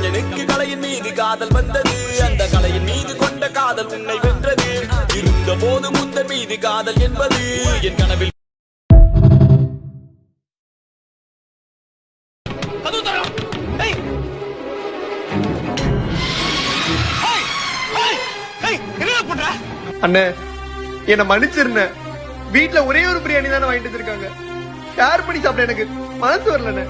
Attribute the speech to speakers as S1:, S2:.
S1: கலைஞனுக்கு கலையின் மீது காதல் வந்தது, அந்த கலையின் மீது கொண்ட காதல் உன்னை வென்றது. இருந்த போது முந்த மீது காதல் என்பது என் கனவில்
S2: அண்ணே என்ன மன்னிச்சிருந்த. வீட்டுல ஒரே ஒரு பிரியாணி தானே வாங்கிட்டு இருக்காங்க. ஷேர் பண்ணி சாப்பிட எனக்கு மனசு வரலண்ணே.